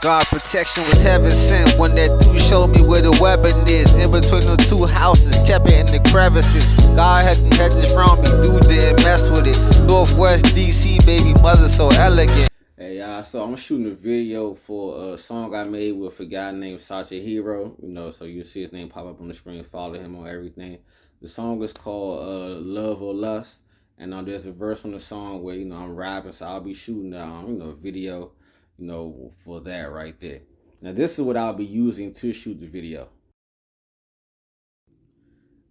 God protection was heaven sent when that dude showed me where the weapon is. In between the two houses, kept it in the crevices. God had them hedges from me, dude didn't mess with it. Northwest DC, baby mother so elegant. Hey y'all, so I'm shooting a video for a song I made with a guy named SACHIHIRO. So you'll see his name pop up on the screen. Follow him on everything. The song is called Love or Lust. And there's a verse on the song where, I'm rapping. So I'll be shooting a video, for that right there. Now this is what I'll be using to shoot the video.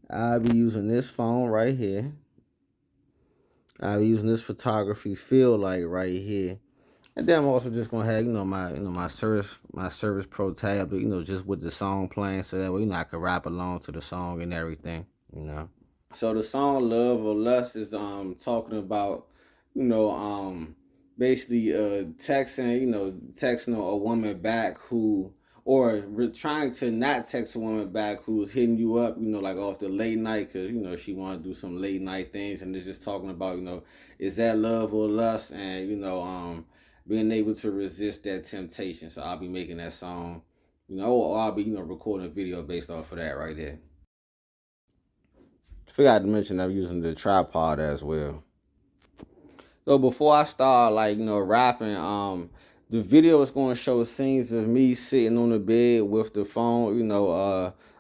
I'll be using this phone right here. I'll be using this photography field light right here. And then I'm also just gonna have, my service pro tab, just with the song playing, so that way, I can rap along to the song and everything. So the song "Love or Lust" is talking about, basically texting a woman back who, or trying to not text a woman back who's hitting you up, like off the late night, because she want to do some late night things, and they're just talking about, is that love or lust, and being able to resist that temptation. So I'll be making that song, or I'll be, recording a video based off of that right there. I forgot to mention I'm using the tripod as well. So before I start, rapping, the video is going to show scenes of me sitting on the bed with the phone,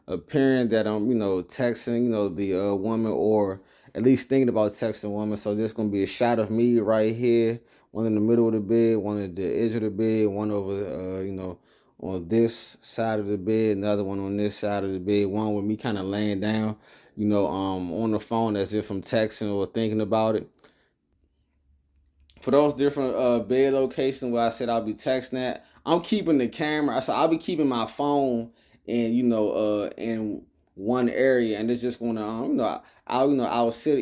appearing that I'm, texting, the woman, or at least thinking about texting a woman. So there's going to be a shot of me right here, one in the middle of the bed, one at the edge of the bed, one over, on this side of the bed, another one on this side of the bed, one with me kind of laying down, on the phone as if I'm texting or thinking about it. For those different bed locations where I said I'll be texting at, I'm keeping the camera. So I'll be keeping my phone in, in one area, and it's just gonna, I will sit,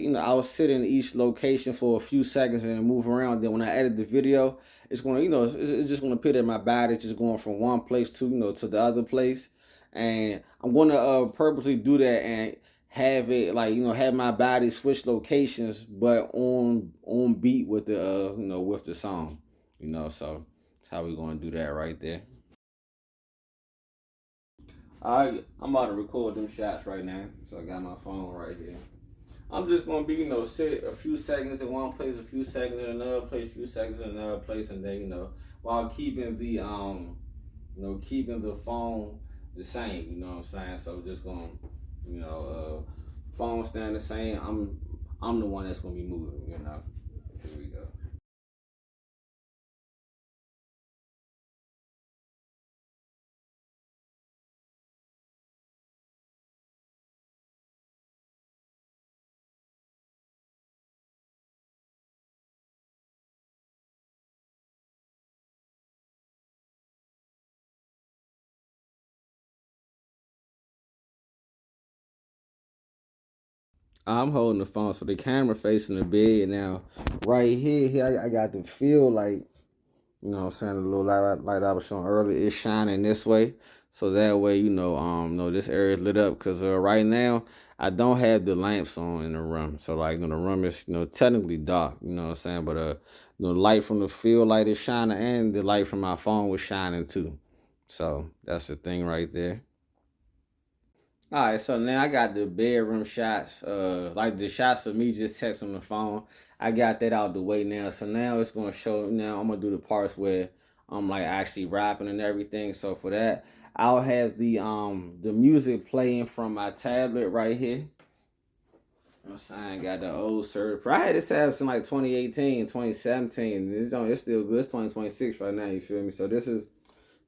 in each location for a few seconds and then move around. Then when I edit the video, it's gonna, it's just gonna put in my body, just going from one place to, to the other place, and I'm gonna purposely do that and have it have my body switch locations, but on beat with the with the song, so that's how we're gonna do that right there. Alright, I'm about to record them shots right now, so I got my phone right here. I'm just gonna be sit a few seconds in one place, a few seconds in another place, a few seconds in another place, and then while keeping the keeping the phone the same, you know what I'm saying? So just gonna phone staying the same. I'm the one that's gonna be moving, Here we go. I'm holding the phone, so the camera facing the bed now. Right here, I got the feel like, the little light I was showing earlier is shining this way, so that way, this area is lit up. Because right now, I don't have the lamps on in the room, so the room is, technically dark, but the light from the field light is shining, and the light from my phone was shining too. So that's the thing right there. All right, so now I got the bedroom shots, like the shots of me just texting on the phone. I got that out the way now. So now it's gonna show. Now I'm gonna do the parts where I'm actually rapping and everything. So for that, I'll have the music playing from my tablet right here. I'm saying, got the old Surge Pro. I had this tablet since 2018, 2017. It's still good. It's 2026 right now. You feel me? So this is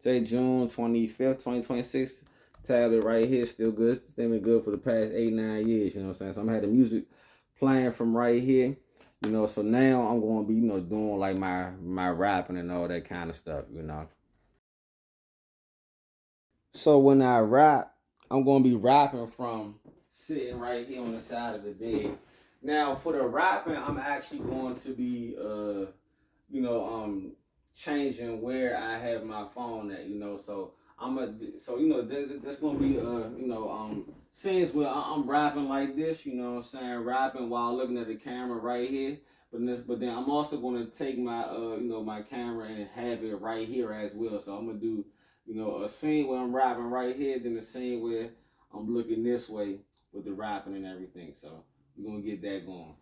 today, June 25th, 2026. Tablet right here, still good. It's been good for the past 8-9 years, you know what I'm saying? So I'm had the music playing from right here, so now I'm gonna be, doing my rapping and all that kind of stuff, So when I rap, I'm gonna be rapping from sitting right here on the side of the bed. Now for the rapping, I'm actually going to be changing where I have my phone at, so there's gonna be scenes where I'm rapping like this, rapping while looking at the camera right here. But then I'm also gonna take my my camera and have it right here as well. So I'm gonna do a scene where I'm rapping right here, then the scene where I'm looking this way with the rapping and everything. So we're gonna get that going.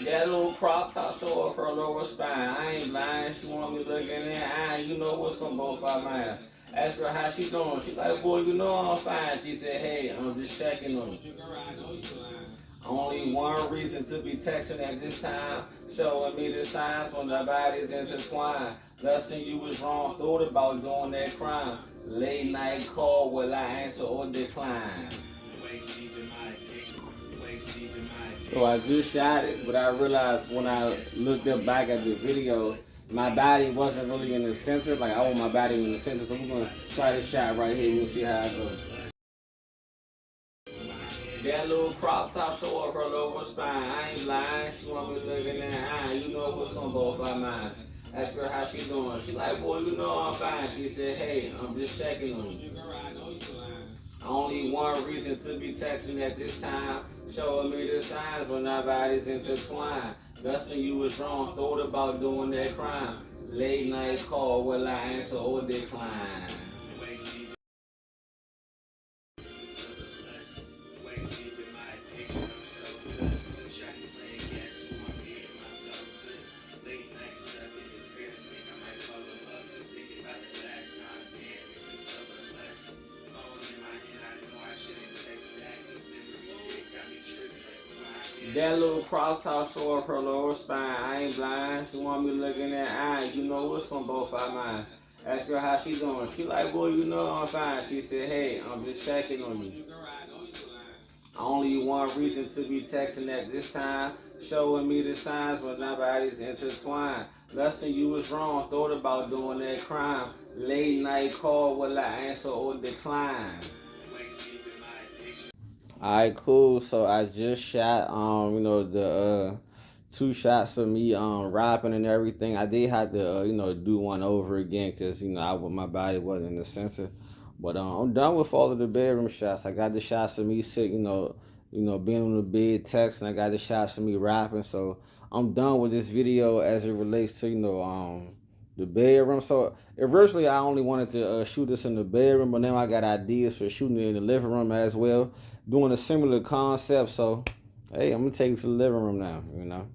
That little crop top show off her lower spine. I ain't lying. She want me looking in her eye. You know what's on both our minds. Ask her how she doing. She like, boy, you know I'm fine. She said, hey, I'm just checking on you. Only one reason to be texting at this time, showing me the signs when the bodies intertwine. Lesson you was wrong, thought about doing that crime. Late night call, will I answer or decline? So I just shot it, but I realized when I looked up back at the video, my body wasn't really in the center. Like I want my body in the center, so we're gonna try this shot right here. We'll see how it goes. That little crop top show off her lower spine. I ain't lying. She want me looking in her eye. You know what's on both our minds. Ask her how she doing. She like, boy, you know I'm fine. She said, hey, I'm just checking on you. Only one reason to be texting at this time, showing me the signs when our bodies intertwine. That's when you was wrong, thought about doing that crime. Late night call, will I answer or decline? That little cross top show off her lower spine. I ain't blind. She want me looking at eye. You know what's on both our minds. Ask her how she doing. She like, boy, you know I'm fine. She said, hey, I'm just checking on you. Only one reason to be texting at this time, showing me the signs when nobody's intertwined. Lesson you was wrong, thought about doing that crime. Late night call, will I answer or decline? Alright, cool. So I just shot the two shots of me rapping and everything. I did have to do one over again because my body wasn't in the center. But I'm done with all of the bedroom shots. I got the shots of me sitting, being on the bed texting. I got the shots of me rapping. So I'm done with this video as it relates to the bedroom. So originally I only wanted to shoot this in the bedroom, but now I got ideas for shooting it in the living room as well, doing a similar concept. So hey, I'm gonna take it to the living room now.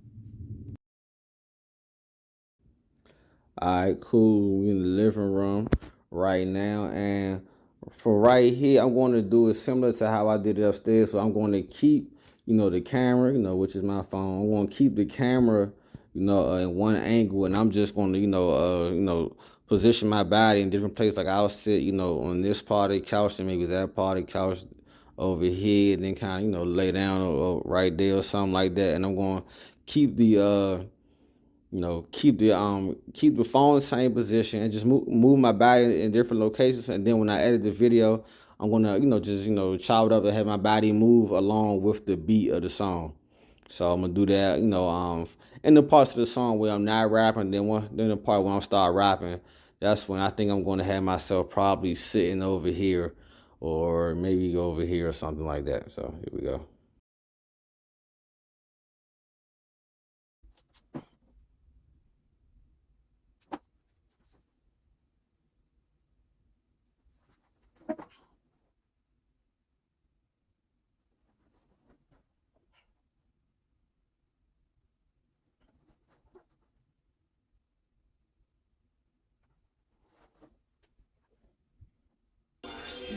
All right, cool. We in the living room right now, and for right here, I'm going to do it similar to how I did it upstairs. So I'm going to keep, the camera, which is my phone. I'm going to keep the camera, in one angle, and I'm just going to, position my body in different places. Like I'll sit, on this part of the couch and maybe that part of the couch over here, and then kind of, lay down or right there or something like that. And I'm going to keep the keep the phone in the same position and just move my body in different locations. And then when I edit the video, I'm gonna just chop it up and have my body move along with the beat of the song. So I'm gonna do that, in the parts of the song where I'm not rapping. Then the part when I start rapping, that's when I think I'm gonna have myself probably sitting over here, or maybe over here or something like that. So here we go.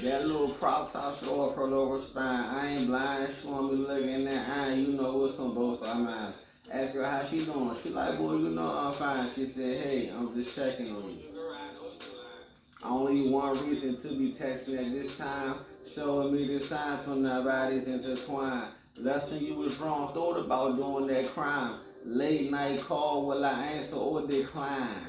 That little crop top show off her lower spine. I ain't blind. She want me looking in that eye. You know what's on both our minds. Ask her how she doing. She like, boy, you know I'm fine. She said, hey, I'm just checking on you. Only one reason to be texting at this time, showing me the signs from the bodies intertwined. Lesson you was wrong, thought about doing that crime. Late night call, will I answer or decline?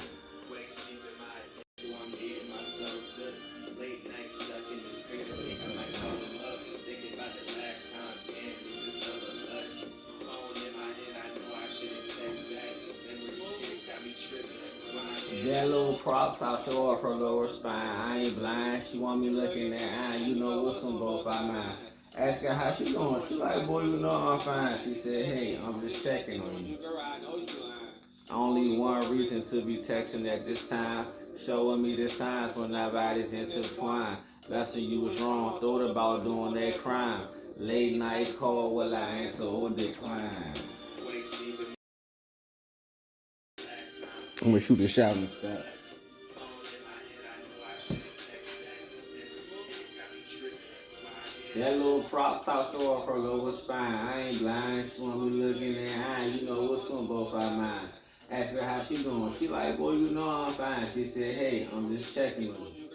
That little crop top show off her lower spine. I ain't blind. She want me looking at eye. You know what's on both our minds. Ask her how she doing. She like, boy, you know I'm fine. She said, hey, I'm just checking on you. Only one reason to be texting at this time, showing me the signs when our bodies intertwine. Lesson you was wrong, thought about doing that crime. Late night call, will I answer or decline? I'm gonna shoot a shot and stuff. That little prop top show off her lower spine. I ain't blind, she want me looking in the eye. You know what's on both our minds. Ask her how she doing. She like, boy, you know I'm fine. She said, hey, I'm just checking on you.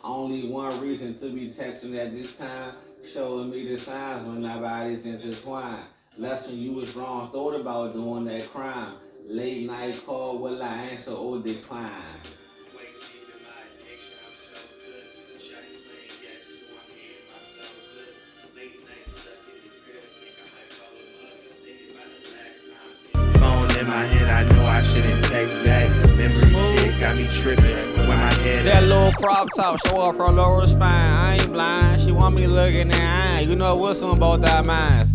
Only one reason to be texting at this time, showing me the signs when our bodies intertwine. Lesson you was wrong, thought about doing that crime. Late night call, will I answer or decline? In my head, I know I shouldn't text back. Memories hit, got me tripping. When my head that little crop top show off her lower spine. I ain't blind, she want me looking in the eye. You know what's on both our minds.